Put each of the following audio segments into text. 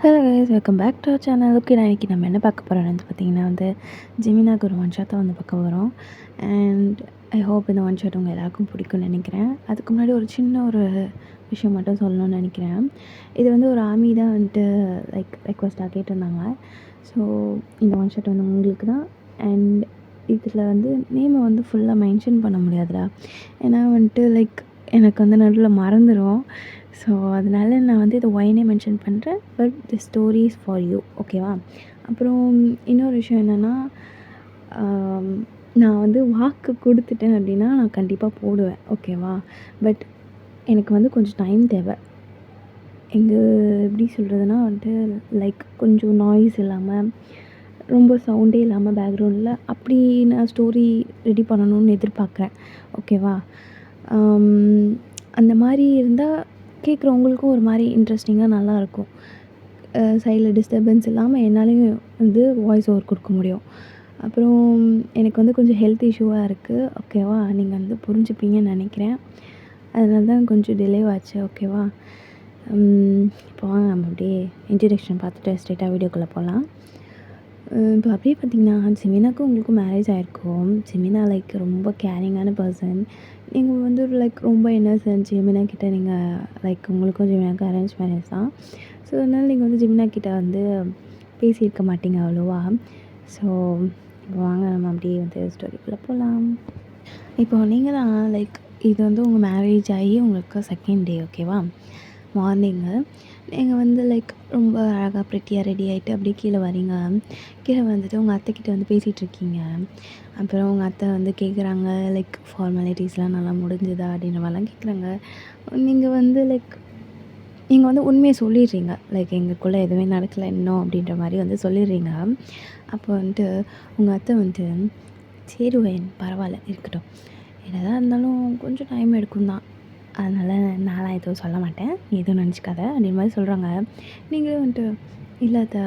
Hello guys, welcome back to our channel. Okay, நான் இன்றைக்கி நம்ம என்ன பார்க்க போகிறோம்னு வந்து பார்த்திங்கன்னா ஜெமினாக்கு ஒரு ஒன் ஷாட் தான் வந்து பார்க்க போகிறோம். அண்ட் ஐ ஹோப் இந்த ஒன் ஷாட் உங்கள் எல்லாருக்கும் பிடிக்கும்னு நினைக்கிறேன். அதுக்கு முன்னாடி ஒரு சின்ன ஒரு விஷயம் மட்டும் சொல்லணும்னு நினைக்கிறேன். இது வந்து ஒரு ஆமி தான் வந்துட்டு ரெக்வஸ்ட்டாக கேட்டிருந்தாங்க. ஸோ இந்த ஒன் ஷாட் வந்து உங்களுக்கு தான். அண்ட் இதில் வந்து நேமை வந்து ஃபுல்லாக மென்ஷன் பண்ண முடியாதுடா, ஏன்னா வந்துட்டு எனக்கு வந்து நடுவில் மறந்துடும். ஸோ அதனால நான் வந்து இதை ஒயினே மென்ஷன் பண்ணுறேன். But the story is for you, ஓகேவா? அப்புறம் இன்னொரு விஷயம் என்னென்னா, நான் வந்து வாக்கு கொடுத்துட்டேன் அப்படின்னா நான் கண்டிப்பாக போடுவேன், ஓகேவா? பட் எனக்கு வந்து கொஞ்சம் டைம் தேவை. எப்படி சொல்கிறதுனா வந்துட்டு கொஞ்சம் நாய்ஸ் இல்லாமல், ரொம்ப சவுண்டே இல்லாமல் பேக்ரவுண்டில் அப்படி நான் ஸ்டோரி ரெடி பண்ணணும்னு எதிர்பார்க்குறேன், ஓகேவா? அந்த மாதிரி இருந்தால் கேட்குறவங்களுக்கும் ஒரு மாதிரி இன்ட்ரெஸ்டிங்காக நல்லாயிருக்கும். சைடில் டிஸ்டர்பன்ஸ் இல்லாமல் என்னாலேயும் வந்து வாய்ஸ் ஓவர் கொடுக்க முடியும். அப்புறம் எனக்கு வந்து கொஞ்சம் ஹெல்த் இஷ்யூவாக இருக்குது, ஓகேவா? நீங்கள் வந்து புரிஞ்சுப்பீங்கன்னு நினைக்கிறேன். அதனால தான் கொஞ்சம் டிலே ஆச்சு, ஓகேவா? இப்போ வாங்க நம்ம அப்படியே இன்ட்ரடக்ஷன் பார்த்துட்டு ஸ்ட்ரெயிட்டாக வீடியோக்குள்ளே போகலாம். இப்போ அப்படியே பார்த்திங்கன்னா, ஜெமினாக்கும் உங்களுக்கும் மேரேஜ் ஆகிருக்கும். ஜெமினா ரொம்ப கேரிங்கான பர்சன். நீங்கள் வந்து ரொம்ப இன்னசென்ட். ஜெமினா கிட்டே நீங்கள் உங்களுக்கும் ஜெமினாக்கும் அரேஞ்ச் மேரேஜ் தான். ஸோ அதனால் நீங்கள் வந்து ஜெமினா கிட்டே வந்து பேசியிருக்க மாட்டீங்க அவ்வளோவா. ஸோ இப்போ வாங்க நம்ம அப்படியே வந்து ஸ்டோரிக்குள்ளே போகலாம். இப்போ நீங்கள் தான் இது வந்து உங்கள் மேரேஜ் ஆகி உங்களுக்கு செகண்ட் டே, ஓகேவா? மார்னிங்கு நீங்கள் வந்து ரொம்ப அழகாக ப்ரிட்டியாக ரெடி ஆகிட்டு அப்படியே கீழே வரீங்க. கீழே வந்துட்டு உங்கள் அத்தைக்கிட்ட வந்து பேசிகிட்ருக்கீங்க. அப்புறம் உங்கள் அத்தை வந்து கேட்குறாங்க, ஃபார்மாலிட்டிஸ்லாம் நல்லா முடிஞ்சுதா அப்படின்ற மாதிரிலாம் கேட்குறாங்க. நீங்கள் வந்து நீங்கள் வந்து உண்மையை சொல்லிடுறீங்க, எங்களுக்குள்ளே எதுவுமே நடக்கலை இன்னும் அப்படின்ற மாதிரி வந்து சொல்லிடுறீங்க. அப்போ வந்துட்டு உங்கள் அத்தை வந்துட்டு, சரி வயன் பரவாயில்ல இருக்கட்டும், என்னதான் இருந்தாலும் கொஞ்சம் டைம் எடுக்கும் தான், அதனால் நான்லாம் எதுவும் சொல்ல மாட்டேன், நீ எதுவும் நினச்சிக்காத அப்படின்ற மாதிரி சொல்கிறாங்க. நீங்களே வந்துட்டு இல்லை அத்தை,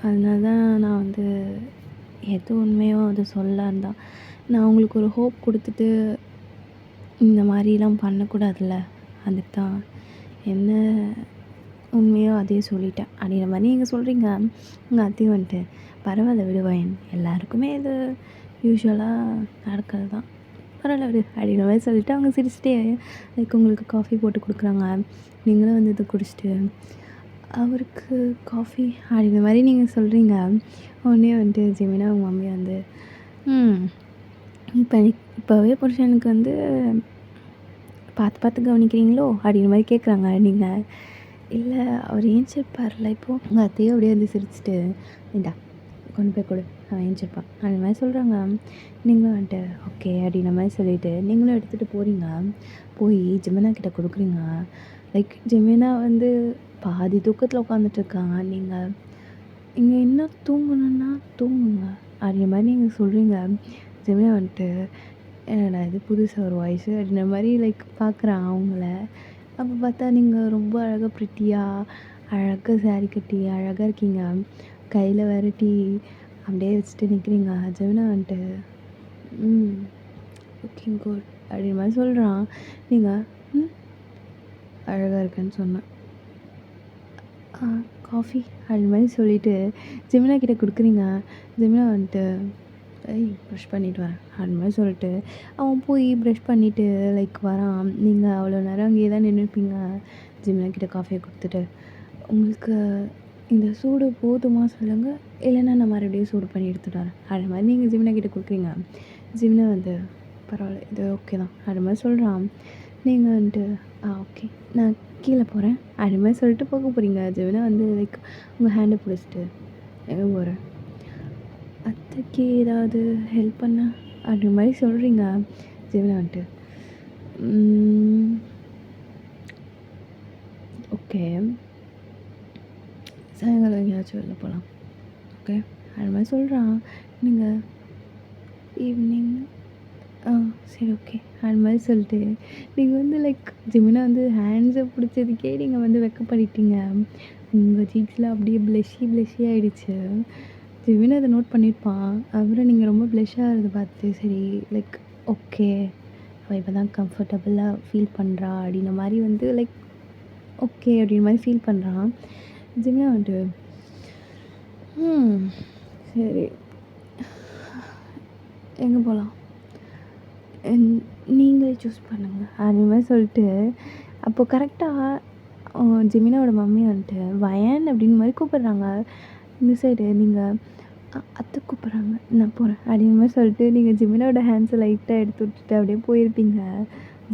அதனால தான் நான் வந்து எது உண்மையோ அது சொல்லலான்னு தான், நான் உங்களுக்கு ஒரு ஹோப் கொடுத்துட்டு இந்த மாதிரிலாம் பண்ணக்கூடாதுல்ல, அதுக்கு தான் என்ன உண்மையோ அதே சொல்லிட்டேன் அப்படின்ற மாதிரி நீங்கள் சொல்கிறீங்க. உங்கள் அத்தையும் வந்துட்டு பரவாயில்ல விடுவாயன், எல்லாருக்குமே இது யூஸ்வலாக நடக்கிறது தான், பரவாயில்ல விடு அப்படின்ற மாதிரி சொல்லிவிட்டு அவங்க சிரிச்சிட்டே உங்களுக்கு காஃபி போட்டு கொடுக்குறாங்க. நீங்களும் வந்து இதை குடிச்சிட்டு அவருக்கு காஃபி அப்படின்ற மாதிரி நீங்கள் சொல்கிறீங்க. உடனே வந்துட்டு ஜெமினா அவங்க மம்மி வந்து இப்போவே புருஷனுக்கு வந்து பார்த்து பார்த்து கவனிக்கிறீங்களோ அப்படின்ற மாதிரி கேட்குறாங்க. நீங்கள் இல்லை அவர் ஏஞ்சிருப்பார்ல இப்போது, உங்கள் அத்தையும் அப்படியே வந்து சிரிச்சிட்டு இந்தா கொண்டு போய் கொடு, அவன் ஏஞ்சிருப்பான் அந்த மாதிரி சொல்கிறாங்க. நீங்களும் வந்துட்டு ஓகே அப்படின்ற மாதிரி சொல்லிவிட்டு நீங்களும் எடுத்துகிட்டு போகிறீங்க. போய் ஜெமினா கிட்ட கொடுக்குறீங்க. ஜெமினா வந்து பாதி தூக்கத்தில் உட்காந்துட்ருக்காங்க. நீங்கள் இங்கே என்ன தூங்கணுன்னா தூங்குங்க அப்படின்ற மாதிரி நீங்கள் சொல்கிறீங்க. ஜெமினா வந்துட்டு என்னடா இது புதுசாக ஒரு வாய்ஸு அப்படின்ற மாதிரி பார்க்குறான் அவங்கள. அப்போ பார்த்தா நீங்கள் ரொம்ப அழகாக ப்ரிட்டியாக அழகாக சாரீ கட்டி அழகாக இருக்கீங்க. கையில் வேற டீ அப்படியே வச்சுட்டு நிற்கிறீங்க. ஜெமினா வந்துட்டு லுக்கிங் குட் அப்படின்ற மாதிரி சொல்கிறான். நீங்கள் அழகாக இருக்கேன்னு சொன்னேன், காஃபி அப்படின்ற மாதிரி சொல்லிவிட்டு ஜெமினா கிட்டே கொடுக்குறீங்க. ஜெமினா வந்துட்டு ப்ரஷ் பண்ணிவிட்டு வரேன் அந்த மாதிரி சொல்லிட்டு அவன் போய் ப்ரஷ் பண்ணிவிட்டு வரான். நீங்கள் அவ்வளோ நேரம் அங்கேயே தான் நின்றுருப்பீங்க. ஜெமினா கிட்டே காஃபியை கொடுத்துட்டு, உங்களுக்கு இந்த சூடு போதுமா சொல்லுங்கள், இல்லைன்னா நான் மறுபடியும் சூடு பண்ணி எடுத்துகிட்டு வரேன் அது மாதிரி நீங்கள் ஜெமினா கிட்டே கொடுக்குறீங்க. ஜெமினா வந்து பரவாயில்ல இது ஓகே தான் அது மாதிரி சொல்கிறான். நீங்கள் வந்துட்டு ஓகே நான் கீழே போகிறேன் அது மாதிரி சொல்லிட்டு போக போகிறீங்க. ஜெமினா வந்து உங்கள் ஹேண்டை பிடிச்சிட்டு எங்கே போகிறேன், அத்தைக்கு ஏதாவது ஹெல்ப் பண்ண அப்படின்ற மாதிரி சொல்கிறீங்க. ஜெமினா வந்துட்டு ஓகே சாயங்காலம் எங்கேயாச்சும் வெளில போகலாம், ஓகே அது மாதிரி சொல்கிறான். நீங்கள் ஈவினிங் சரி ஓகே அது மாதிரி சொல்லிட்டு நீங்கள் வந்து ஜெமினா வந்து ஹேண்ட்ஸை பிடிச்சதுக்கே நீங்கள் வந்து வெக்கப்படிட்டீங்க. உங்கள் சீக்ஸில் அப்படியே ப்ளஷி ஆகிடுச்சு. ஜெமினா அதை நோட் பண்ணியிருப்பான். அப்புறம் நீங்கள் ரொம்ப ப்ளஷ் ஆகிறத பார்த்து சரி ஓகே அவள் இப்போ தான் கம்ஃபர்டபுளாக ஃபீல் பண்ணுறா அப்படின்ற மாதிரி வந்து ஓகே அப்படின்ற மாதிரி ஃபீல் பண்ணுறான். ஜெமினா வந்துட்டு சரி எங்கே போகலாம் நீங்களே சூஸ் பண்ணுங்கள் அந்த மாதிரி சொல்லிட்டு அப்போது கரெக்டாக ஜெமினாவோட மம்மி வந்துட்டு வயன் அப்படின்னு மாதிரி கூப்பிட்றாங்க. இந்த சைடு நீங்கள் அத்தை கூப்பிட்றாங்க, நான் போகிறேன் அப்படின்னு மாதிரி சொல்லிட்டு நீங்கள் ஜெமினாவோட ஹேண்ட்ஸை லைட்டாக எடுத்து விட்டுட்டு அப்படியே போயிருப்பீங்க.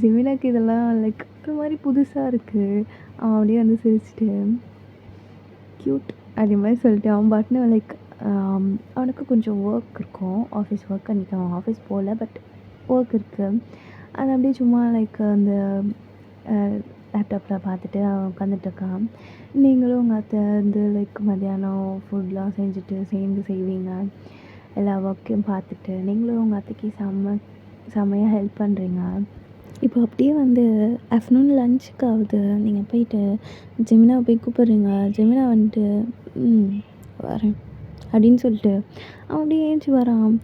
ஜெமினாக்கு இதெல்லாம் லைக் ஒரு மாதிரி புதுசாக இருக்குது. அவன் அப்படியே வந்து சிரிச்சிட்டு க்யூட் அப்படி மாதிரி சொல்லிட்டு அவன் பாட்டுன்னு லைக் அவனுக்கு கொஞ்சம் ஒர்க் இருக்கும், ஆஃபீஸ் ஒர்க். அன்றைக்கி அவன் ஆஃபீஸ் போகல, பட் ஒர்க் இருக்குது. அது அப்படியே சும்மா லைக் அந்த லேப்டாப்பில் பார்த்துட்டு அவன் உட்காந்துட்ருக்கான். நீங்களும் உங்கள் அத்தை வந்து லைக் மத்தியானம் ஃபுட்லாம் செஞ்சுட்டு சேர்ந்து செய்வீங்க. எல்லா ஒர்க்கையும் பார்த்துட்டு நீங்களும் உங்கள் அத்தைக்கு செம்மையாக ஹெல்ப் பண்ணுறீங்க. இப்போ அப்படியே வந்து ஆஃப்டர்நூன் லஞ்சுக்கு ஆகுது. நீங்கள் போயிட்டு ஜெமினாவை போய் கூப்பிட்றீங்க. ஜெமினா வந்துட்டு வரேன் அப்படின்னு சொல்லிட்டு அவன் அப்படியே ஏஞ்சி வரான்.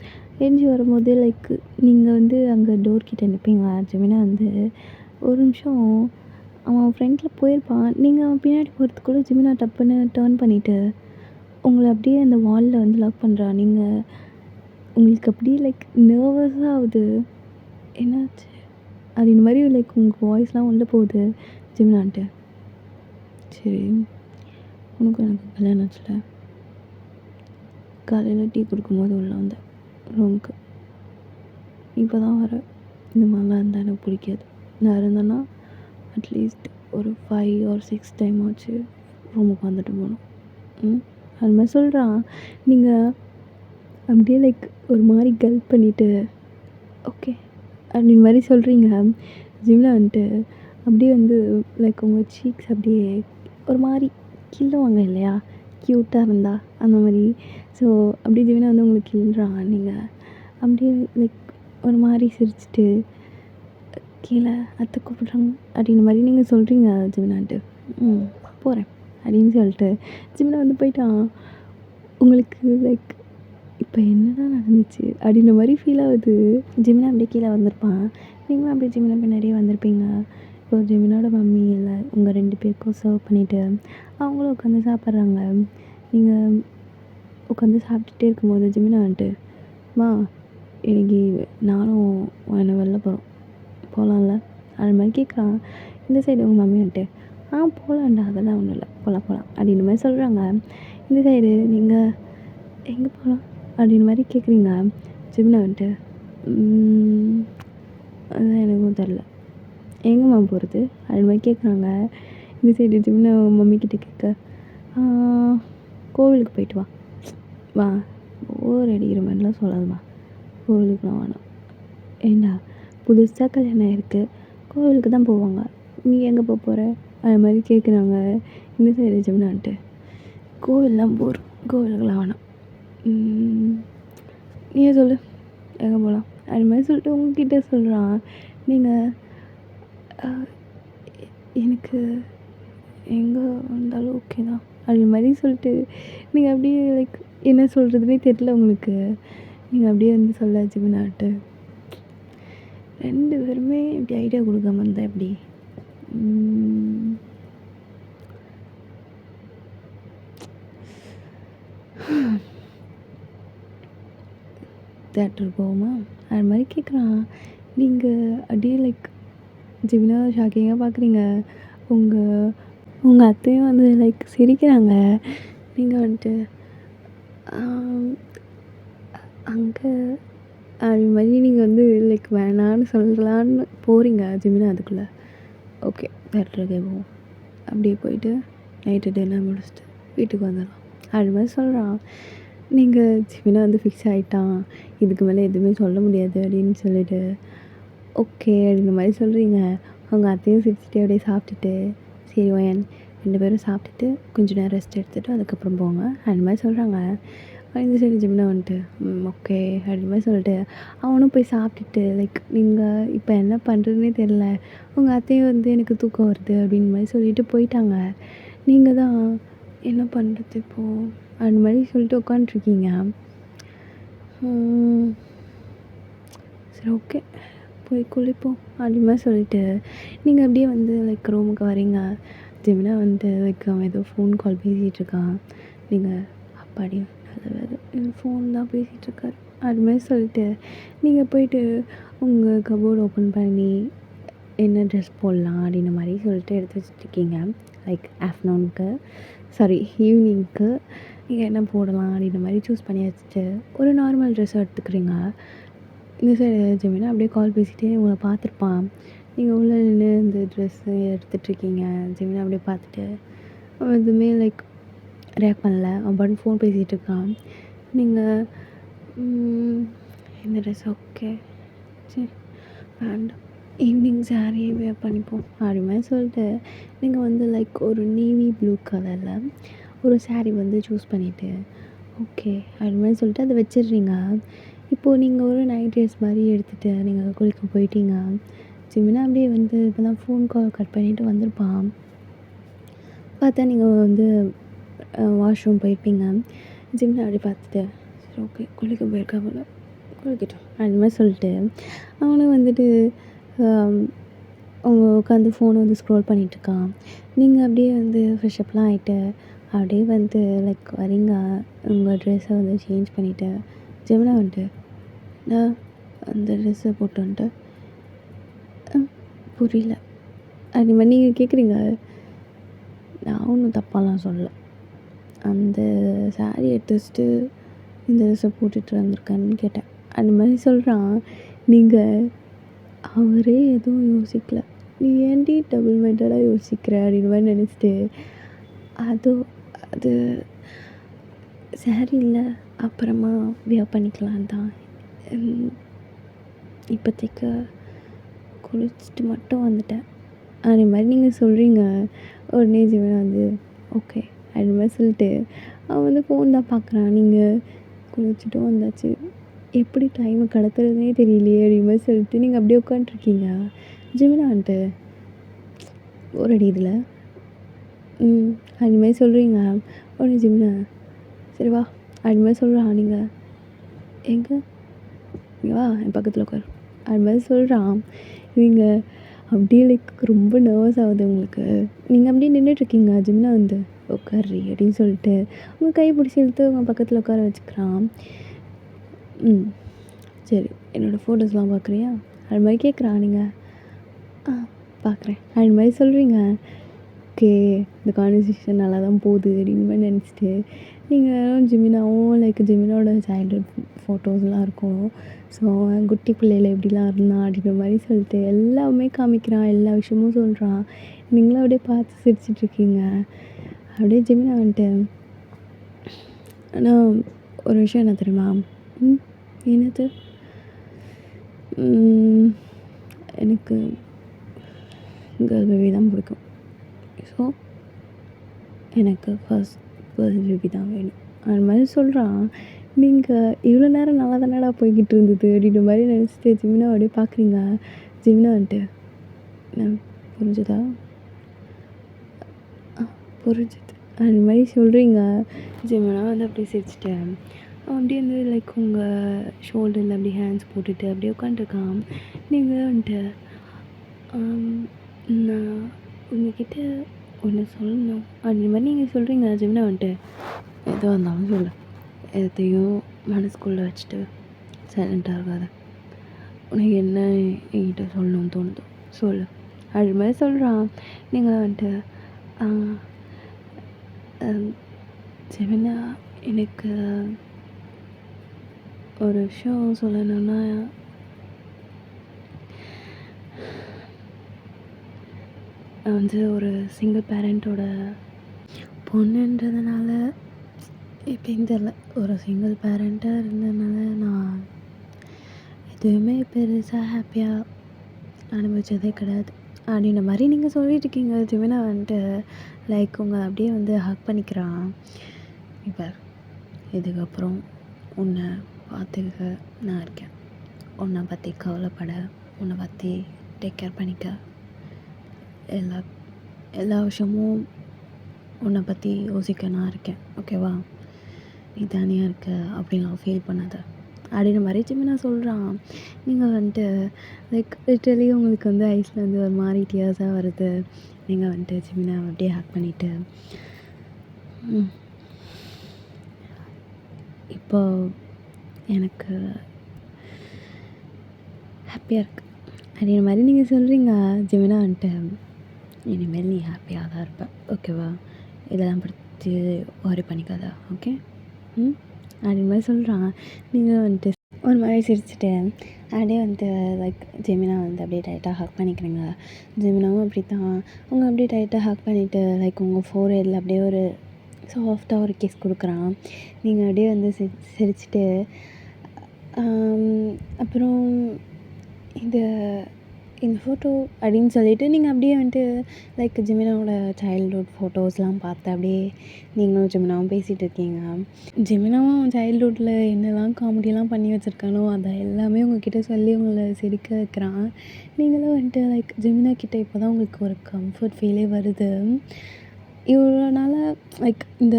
ஏஞ்சி வரும்போது லைக் நீங்கள் வந்து அங்கே டோர் கிட்டே நிற்பீங்க. ஜெமினா வந்து ஒரு நிமிஷம் அவன் ஃப்ரெண்டில் போயிருப்பான். நீங்கள் அவன் பின்னாடி போகிறதுக்குள்ளே ஜெமினா டப்புன்னு டேர்ன் பண்ணிவிட்டு உங்களை அப்படியே அந்த வாலில் வந்து லவ் பண்ணுறான். நீங்கள் உங்களுக்கு அப்படியே லைக் நர்வஸாக ஆகுது. என்னாச்சு அப்படின்ற மாதிரி லைக் உங்கள் வாய்ஸ்லாம் உள்ளே போகுது ஜெமினான்ட்டு. சரி உனக்கு எனக்கு கல்யாணம் ஆச்சுல, காலையில் டீ கொடுக்கும்போது உள்ள வந்தேன் ரூமுக்கு. இப்போ தான் வர. இந்த மாதிரிலாம் இருந்தால் எனக்கு பிடிக்காது. நான் இருந்தேன்னா அட்லீஸ்ட் ஒரு 5 or 6 டைம் ஆச்சு ரூமுக்கு வந்துட்டு போகணும். அது மாதிரி சொல்கிறான். நீங்கள் அப்படியே லைக் ஒரு மாதிரி கல்ப் பண்ணிவிட்டு ஓகே அப்படின் மாதிரி சொல்கிறீங்க. ஜிம்மில் வந்துட்டு அப்படியே வந்து லைக் உங்கள் சீக்ஸ் அப்படியே ஒரு மாதிரி கிள்ளுவாங்க இல்லையா, க்யூட்டாக இருந்தா அந்த மாதிரி. ஸோ அப்படியே ஜிமினா வந்து உங்களுக்கு கிள்ளுறான். நீங்கள் அப்படியே லைக் ஒரு மாதிரி சிரிச்சிட்டு கீழே அத்தை கூப்பிட்றாங்க அப்படின்ற மாதிரி நீங்கள் சொல்கிறீங்க ஜிமினான்ட்டு. போகிறேன் அப்படின்னு சொல்லிட்டு ஜிமினா வந்து போயிட்டான். உங்களுக்கு லைக் இப்போ என்னடா நடந்துச்சு அப்படின்ற மாதிரி ஃபீல் ஆகுது. ஜிமினா அப்படியே கீழே வந்திருப்பான். நீங்களும் அப்படியே ஜிமினா பின்னாடியே வந்திருப்பீங்க. இப்போ ஜிமினோட மம்மி இல்லை உங்கள் 2 பேருக்கும் சர்வ் பண்ணிவிட்டு அவங்களும் உட்காந்து சாப்பிட்றாங்க. நீங்கள் உட்காந்து சாப்பிட்டுட்டே இருக்கும்போது ஜிமினா வந்துட்டு இன்னைக்கு நானும் என்னை வெளில போகலாம்ல அது மாதிரி கேட்குறான். இந்த சைடு உங்கள் மம்மி வந்துட்டு போகலான்டா, அதெல்லாம் ஒன்றும் இல்லை, போகலாம் அப்படின்ற மாதிரி சொல்கிறாங்க. இந்த சைடு நீங்கள் எங்கே போகலாம் அப்படின்ற மாதிரி கேட்குறீங்க. ஜிமினா வந்துட்டு அதுதான் எனக்கும் தெரில, எங்கேம்மா போகிறது அது மாதிரி கேட்குறாங்க. இந்த சைடு ஜிமினா மம்மிக்கிட்ட கேட்க கோவிலுக்கு போயிட்டு வா ஓர் அடிக்கிற மாதிரிலாம் சொல்லாதம்மா, கோவிலுக்குலாம் வேணாம். ஏண்டா புதுசாக கல்யாணம் ஆகிருக்கு, கோவிலுக்கு தான் போவாங்க, நீ எங்கே போகிற அது மாதிரி கேட்குறாங்க. இந்த சைடு ஜிமினான்ட்டு கோவில்லாம் கோவிலுக்கெலாம் வேணாம், நீயே சொல்லு எங்கே போகலாம் அது மாதிரி சொல்லிட்டு உங்ககிட்ட சொல்கிறான். நீங்கள் எனக்கு எங்கே வந்தாலும் ஓகே தான் அப்படி மாதிரி சொல்லிட்டு நீங்கள் அப்படியே லைக் என்ன சொல்கிறதுனே தெரியல உங்களுக்கு. நீங்கள் அப்படியே வந்து சொல்ல ஜிமினான்ட்டு 2 பேருமே இப்படி ஐடியா கொடுக்காம இருந்தால் எப்படி? தேட்டருக்கு போவோமா அது மாதிரி கேட்குறான். நீங்கள் அப்படியே லைக் ஜிமினா ஷாக்கிங்காக பார்க்குறீங்க. உங்கள் அத்தையும் வந்து லைக் சிரிக்கிறாங்க. நீங்கள் வந்துட்டு அங்கே அது மாதிரி நீங்கள் வந்து லைக் வேணான்னு சொல்லலான்னு போகிறீங்க. ஜிமினா அதுக்குள்ளே ஓகே தேட்டருக்கே போவோம், அப்படியே போயிட்டு நைட்டு டின்னர் முடிச்சுட்டு வீட்டுக்கு வந்துடலாம் அது மாதிரி சொல்கிறான். நீங்கள் ஜிமினா வந்து ஃபிக்ஸ் ஆகிட்டான், இதுக்கு மேலே எதுவுமே சொல்ல முடியாது அப்படின்னு சொல்லிட்டு ஓகே அப்படின்ற மாதிரி சொல்கிறீங்க. உங்கள் அத்தையும் சிரிச்சுட்டு அப்படியே சாப்பிட்டுட்டு சரி வயன் 2 பேரும் சாப்பிட்டுட்டு கொஞ்சம் நேரம் ரெஸ்ட் எடுத்துகிட்டு அதுக்கப்புறம் போங்க அது மாதிரி சொல்கிறாங்க. இந்த சைடு ஜிமினா வந்துட்டு ஓகே அப்படி மாதிரி சொல்லிட்டு அவனும் போய் சாப்பிட்டுட்டு லைக் நீங்கள் இப்போ என்ன பண்ணுறதுனே தெரில, உங்கள் அத்தையும் வந்து எனக்கு தூக்கம் வருது அப்படின்னு மாதிரி சொல்லிட்டு போயிட்டாங்க. நீங்கள் தான் என்ன பண்ணுறது இப்போது அது மாதிரி சொல்லிட்டு உட்காண்ட்ருக்கீங்க. சரி ஓகே போய் குளிப்போம் அப்படி மாதிரி சொல்லிட்டு நீங்கள் அப்படியே வந்து லைக் ரூமுக்கு வரீங்க. ஜெமினா வந்து லைக் அவன் ஏதோ ஃபோன் கால் பேசிகிட்ருக்கான். நீங்கள் அப்பாடி நல்ல வேலை ஃபோன் தான் பேசிகிட்ருக்காரு. அது மாதிரி சொல்லிட்டு நீங்கள் போயிட்டு உங்கள் கபோர்டு ஓப்பன் பண்ணி என்ன ட்ரெஸ் போடலாம் அப்படின்ற மாதிரி சொல்லிட்டு எடுத்து வச்சுட்ருக்கீங்க. லைக் ஆஃப்டர்நூனுக்கு சாரி ஈவினிங்க்கு நீங்கள் என்ன போடலாம் அப்படின்ற மாதிரி சூஸ் பண்ணி வச்சுட்டு ஒரு நார்மல் ட்ரெஸ்ஸை எடுத்துக்கிறீங்க. இந்த சைடு ஜெமினா அப்படியே கால் பேசிகிட்டே உங்களை பார்த்துருப்பான். நீங்கள் உள்ளே நின்று இந்த ட்ரெஸ்ஸு எடுத்துகிட்ருக்கீங்க. ஜெமினா அப்படியே பார்த்துட்டு அவன் எதுவுமே லைக் ரியாக்ட் பண்ணல. அவன் பாட்டுக்கு ஃபோன் பேசிகிட்டு இருக்கான். நீங்கள் இந்த ட்ரெஸ் ஓகே சரி வேண்டாம் ஈவினிங் சாரியே வேர் பண்ணிப்போம் அப்படி மாதிரி சொல்லிட்டு நீங்கள் வந்து லைக் ஒரு நேவி ப்ளூ கலரில் ஒரு சாரீ வந்து சூஸ் பண்ணிவிட்டு ஓகே அப்படி மாதிரி சொல்லிட்டு அதை வச்சிடுறீங்க. இப்போது நீங்கள் ஒரு நைட் ட்ரெஸ் மாதிரி எடுத்துகிட்டு நீங்கள் குளிக்க போயிட்டீங்க. ஜெமினா அப்படியே வந்து இப்போ தான் ஃபோன் கால் கட் பண்ணிவிட்டு வந்திருப்பான். பார்த்தா நீங்கள் வந்து வாஷ்ரூம் போயிருப்பீங்க. ஜெமினா அப்படி பார்த்துட்டு சரி ஓகே குளிக்க போயிருக்கா போல குளிக்கட்டும் அது மாதிரி சொல்லிட்டு அவனும் வந்துட்டு அவங்க உட்காந்து ஃபோனை வந்து ஸ்க்ரோல் பண்ணிகிட்ருக்கான். நீங்கள் அப்படியே வந்து ஃப்ரெஷ்அப்லாம் ஆகிட்டு அப்படியே வந்து லைக் வரீங்க. உங்கள் ட்ரெஸ்ஸை வந்து சேஞ்ச் பண்ணிவிட்டு ஜெமினா வந்துட்டு நான் அந்த ட்ரெஸ்ஸை போட்டு வந்துட்டு புரியல அப்படி மாதிரி நீங்கள் கேட்குறீங்க. நான் ஒன்றும் தப்பாலாம் சொல்லலை. அந்த சாரீ எடுத்து வச்சுட்டு இந்த ட்ரெஸ்ஸை போட்டுட்டு வந்திருக்கேன்னு கேட்டேன். அந்த மாதிரி சொல்கிறான். நீங்கள் அவரே எதுவும் யோசிக்கல. நீ ஏன்டி டபுள் மைண்டடாக யோசிக்கிற அப்படின்ற மாதிரி நினச்சிட்டு அது சாரீ இல்லை அப்புறமா வியர் பண்ணிக்கலாம் தான் இப்போதைக்கு குளிச்சுட்டு மட்டும் வந்துட்டேன் அதே மாதிரி நீங்கள் சொல்கிறீங்க. உடனே ஜெமினா வந்து ஓகே அது மாதிரி சொல்லிட்டு அவன் வந்து ஃபோன் தான் பார்க்குறான். நீங்கள் குளிச்சுட்டும் வந்தாச்சு எப்படி டைமை கடத்துறதுனே தெரியலையே அப்படி மாதிரி சொல்லிட்டு நீங்கள் அப்படியே உட்காந்துருக்கீங்க. ஜெமினா வந்துட்டு ஒரு அடியில் அது மாதிரி சொல்கிறீங்க. உடனே ஜெமினா சரி வா அது மாதிரி சொல்கிறான். நீங்கள் எங்கே இங்கே வா என் பக்கத்தில் உட்காரு அது மாதிரி சொல்கிறான். நீங்கள் அப்படியே லைக் ரொம்ப நர்வஸ் ஆகுது உங்களுக்கு. நீங்கள் அப்படியே நின்றுட்டுருக்கீங்க. ஜெமினா வந்து உட்காரி அப்படின்னு சொல்லிட்டு உங்கள் கை பிடிச்சி இழுத்து உங்கள் பக்கத்தில் உட்கார வச்சுக்கிறான். சரி என்னோடய ஃபோட்டோஸ்லாம் பார்க்குறியா அது மாதிரி கேட்குறான். நீங்கள் பார்க்குறேன் அது மாதிரி சொல்கிறீங்க. ஓகே இந்த கான்வர்சேஷன் நல்லா தான் போகுது அப்படின்னு மாதிரி நினச்சிட்டு நீங்கள் ஜெமினாவும் லைக் ஜெமினாவோட சைல்ட்ஹுட் ஃபோட்டோஸ்லாம் இருக்கும். ஸோ குட்டி பிள்ளையில் எப்படிலாம் இருந்தான் அப்படின்ற மாதிரி சொல்லிட்டு எல்லாமே காமிக்கிறான். எல்லா விஷயமும் சொல்கிறான். நீங்களும் அப்படியே பார்த்து சிரிச்சிட்ருக்கீங்க. அப்படியே ஜெமினா வந்துட்டு ஆனால் ஒரு விஷயம் என்ன தெரியுமா? என்னது? எனக்கு கேர்ள் பேபி தான் பிடிக்கும். ஸோ எனக்கு ஃபர்ஸ்ட் கேர்ள் பேபி தான் வேணும் அது மாதிரி சொல்கிறான். நீங்கள் இவ்வளோ நேரம் நல்லா தானடா போய்கிட்டு இருந்தது அப்படின்ற மாதிரி நினச்சிட்டு ஜெமினா அப்படியே பார்க்குறீங்க. ஜெமினா வந்துட்டு புரிஞ்சுதா புரிஞ்சுது அது மாதிரி சொல்கிறீங்க. ஜெமினா வந்து அப்படியே சிரிச்சிட்டேன். அப்படியே வந்து லைக் உங்கள் ஷோல்டரில் அப்படியே ஹேண்ட்ஸ் போட்டுட்டு அப்படியே உட்காந்துருக்கான். நீங்கள் வந்துட்டு நான் உங்ககிட்ட ஒன்று சொல்லணும் அப்படின்ற மாதிரி நீங்கள் சொல்கிறீங்க. ஜெமினா வந்துட்டு எதுவாக இருந்தாலும் சொல்லு எதையும் மனசுக்குள்ளே வச்சுட்டு சைலண்ட்டாக இருக்காத. உனக்கு என்ன என்கிட்ட சொல்லணும்னு தோணுதோ சொல்லு அது மாதிரி சொல்கிறான். நீங்கள் வந்துட்டு ஜெமினா எனக்கு ஒரு விஷயம் சொல்லணும்னா நான் வந்து ஒரு சிங்கிள் பேரண்ட்டோட பொண்ணுன்றதுனால எப்படின்னு தெரில ஒரு சிங்கிள் பேரண்ட்டாக இருந்ததுனால நான் எதுவுமே பெருசாக ஹாப்பியாக அனுபவிச்சதே கிடையாது அப்படின்ற மாதிரி நீங்கள் சொல்லிட்டுருக்கீங்க. ஜெமினா வந்துட்டு லைக் உங்களை அப்படியே வந்து ஹக் பண்ணிக்கிறான். இப்போ இதுக்கப்புறம் உன்னை பார்த்துக்க நான் இருக்கேன். உன்னை பற்றி கவலைப்பட உன்னை பற்றி டேக் கேர் பண்ணிக்க எல்லா விஷயமும் உன்னை பற்றி யோசிக்க நான் இருக்கேன். ஓகேவா? நீ தனியாக இருக்க அப்படின்லாம் ஃபீல் பண்ணாத அப்படின்ற மாதிரி ஜெமினா சொல்கிறான். நீங்கள் வந்துட்டு லைக் லிட்டரலி உங்களுக்கு வந்து ஐஸில் வந்து ஒரு மாதிரி டியர்ஸாக வருது. நீங்கள் வந்துட்டு ஜெமினாவை அப்படியே ஹேக் பண்ணிவிட்டு இப்போ எனக்கு ஹாப்பியாக இருக்குது அப்படின்ற மாதிரி நீங்கள் சொல்கிறீங்க. ஜெமினா வந்துட்டு இனிமேல் நீ ஹாப்பியாக தான் இருப்ப, ஓகேவா? இதெல்லாம் பற்றி ஒரி பண்ணிக்காத, ஓகே? அப்படின்ற மாதிரி சொல்கிறான். நீங்கள் வந்துட்டு ஒரு மாதிரி சிரிச்சுட்டு அப்படியே வந்துட்டு லைக் ஜெமினா வந்து அப்படியே டைட்டாக ஹக் பண்ணிக்கிறீங்க. ஜெமினாவும் அப்படி தான் அவங்க அப்படியே டைட்டாக ஹக் பண்ணிவிட்டு லைக் உங்கள் ஃபோர்ஹெட்டில் அப்படியே ஒரு சாஃப்டாக ஒரு கிஸ் கொடுக்குறான். நீங்கள் அப்படியே வந்து சிரிச்சுட்டு அப்புறம் இந்த ஃபோட்டோ அப்படின்னு சொல்லிவிட்டு நீங்கள் அப்படியே வந்துட்டு லைக் ஜெமினாவோட சைல்ட்ஹுட் ஃபோட்டோஸ்லாம் பார்த்து அப்படியே நீங்களும் ஜெமினாவும் பேசிகிட்டு இருக்கீங்க. ஜெமினாவும் சைல்ட்ஹுட்டில் என்னெல்லாம் காமெடியெல்லாம் பண்ணி வச்சுருக்கானோ அதை எல்லாமே உங்கள்கிட்ட சொல்லி உங்களை சிரிக்க வைக்கிறான். நீங்களும் வந்துட்டு லைக் ஜெமினா கிட்டே இப்போ தான் உங்களுக்கு ஒரு கம்ஃபர்ட் ஃபீலே வருது. இவ்வளோ நாளாக லைக் இந்த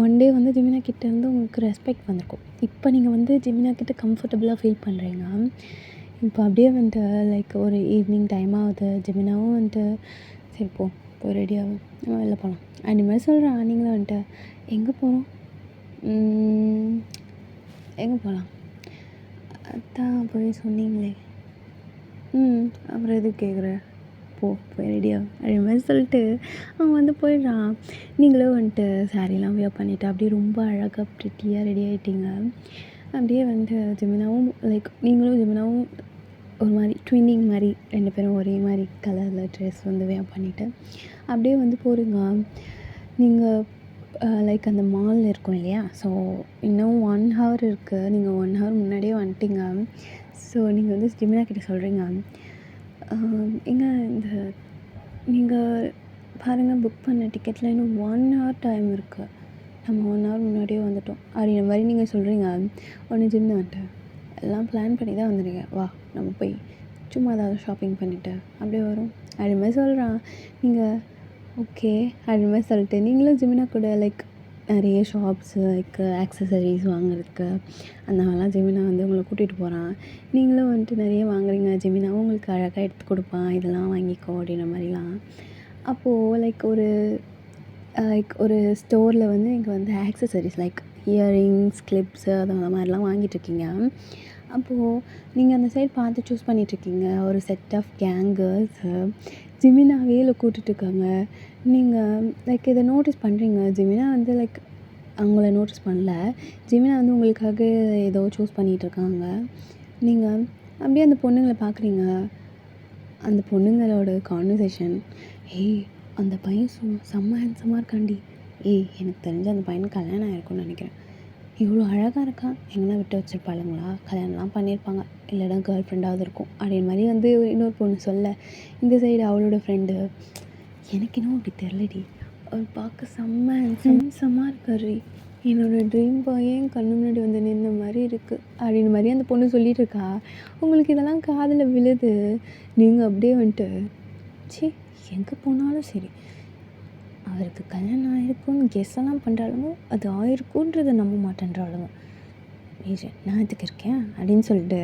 ஒன் டே வந்து ஜெமினா கிட்டேருந்து உங்களுக்கு ரெஸ்பெக்ட் வந்திருக்கும். இப்போ நீங்கள் வந்து ஜெமினா கிட்ட கம்ஃபர்டபுளாக ஃபீல் பண்ணுறீங்க. இப்போ அப்படியே வந்துட்டு லைக் ஒரு ஈவினிங் டைம் ஆகுது. ஜெமினாவும் வந்துட்டு சரி போய் ரெடியாகும், நம்ம வெளில போகலாம் அப்படி மாதிரி சொல்கிறான். நீங்களும் வந்துட்டு எங்கே போகிறோம், எங்கே போகலாம், அதான் போய் சொன்னீங்களே, அப்புறம் எதுக்கு கேட்குற, போய் ரெடியாகும் அப்படி மாதிரி சொல்லிட்டு அவன் வந்து போயிடுறான். நீங்களும் வந்துட்டு சாரீலாம் வியர் பண்ணிவிட்டு அப்படியே ரொம்ப அழகாக ப்ரிட்டியாக ரெடி ஆகிட்டீங்க. அப்படியே வந்து ஜெமினாவும் லைக் நீங்களும் ஜெமினாவும் ஒரு மாதிரி ட்வின்னிங் மாதிரி 2 பேரும் ஒரே மாதிரி கலரில் ட்ரெஸ் வந்து வியர் பண்ணிவிட்டு அப்படியே வந்து போகிறீங்க. நீங்கள் லைக் அந்த மால் இருக்கும் இல்லையா, ஸோ இன்னும் 1 ஹவர் இருக்குது. நீங்கள் 1 ஹவர் முன்னாடியே வந்துட்டீங்க. ஸோ நீங்கள் வந்து ஜெமினா கிட்ட சொல்கிறீங்க, எங்க இந்த நீங்கள் பாருங்கள் புக் பண்ண டிக்கெட்டில் இன்னும் 1 ஹவர் டைம் இருக்குது, நம்ம 1 ஹவர் முன்னாடியே வந்துட்டோம் அப்படின்ற மாதிரி நீங்கள் சொல்கிறீங்க. ஒன்று ஜெமினா வந்துட்டு எல்லாம் பிளான் பண்ணி தான் வந்துடுங்க, வா நம்ம போய் சும்மா ஏதாவது ஷாப்பிங் பண்ணிவிட்டு அப்படியே வரும் அப்படி மாதிரி சொல்கிறான். நீங்கள் ஓகே அப்படி மாதிரி சொல்லிட்டு நீங்களும் ஜெமினா கூட லைக் நிறைய ஷாப்ஸு லைக் ஆக்சசரிஸ் வாங்குறதுக்கு அந்த மாதிரிலாம் ஜெமினா வந்து உங்களை கூட்டிகிட்டு போகிறான். நீங்களும் வந்துட்டு நிறைய வாங்குறீங்க. ஜெமினாவும் உங்களுக்கு அழகாக எடுத்து கொடுப்பான், இதெல்லாம் வாங்கிக்கோ அப்படின்ற மாதிரிலாம். அப்போது லைக் ஒரு ஸ்டோரில் வந்து இங்கே வந்து ஆக்சசரிஸ் லைக் இயரிங்ஸ், கிளிப்ஸு அந்த மாதிரிலாம் வாங்கிட்டுருக்கீங்க. அப்போது நீங்கள் அந்த சைட் பார்த்து சூஸ் பண்ணிகிட்ருக்கீங்க. ஒரு செட் ஆஃப் கேங்கர்ஸு ஜெமினாவே கூட்டிகிட்ருக்காங்க. நீங்கள் லைக் இதை நோட்டீஸ் பண்ணுறீங்க. ஜெமினா வந்து லைக் அவங்கள நோட்டீஸ் பண்ணல. ஜெமினா வந்து உங்களுக்காக ஏதோ சூஸ் பண்ணிகிட்ருக்காங்க. நீங்கள் அப்படியே அந்த பொண்ணுங்களை பார்க்குறீங்க. அந்த பொண்ணுங்களோட கான்வர்சேஷன், ஏய் அந்த பையன் செம்ம ஹேண்ட்ஸமாக இருக்காண்டி, எனக்கு தெரிஞ்ச அந்த பையனுக்கு கல்யாணம் ஆகிருக்கும்னு நினைக்கிறேன், இவ்வளோ அழகாக இருக்கான், எங்கன்னா விட்டு வச்சுருப்பாளுங்களா, கல்யாணம்லாம் பண்ணியிருப்பாங்க, இல்லைனா கேர்ள் ஃப்ரெண்டாவது இருக்கும் அப்படின்ற மாதிரி வந்து இன்னொரு பொண்ணு சொல்ல, இந்த சைடு அவளோட ஃப்ரெண்டு, எனக்கு இன்னும் அப்படி தெரிலடி, அவர் பார்க்க செம்ம இருக்காரு, என்னோடய ட்ரீம் பாயே என் கண்ணு முன்னாடி வந்து நின்ற மாதிரி இருக்குது அப்படின்ற மாதிரி அந்த பொண்ணு சொல்லிகிட்டு இருக்கா. உங்களுக்கு இதெல்லாம் காதில் விழுது. நீங்கள் அப்படியே வந்துட்டு எங்கே போனாலும் சரி அவருக்கு கல்யாணம் ஆகிருக்குன்னு கெஸ்ஸெல்லாம் பண்ணுறாளுங்க, அது ஆயிருக்குன்றதை நம்ப மாட்டேன்றாளுங்க, நான் எதுக்கு இருக்கேன் அப்படின்னு சொல்லிட்டு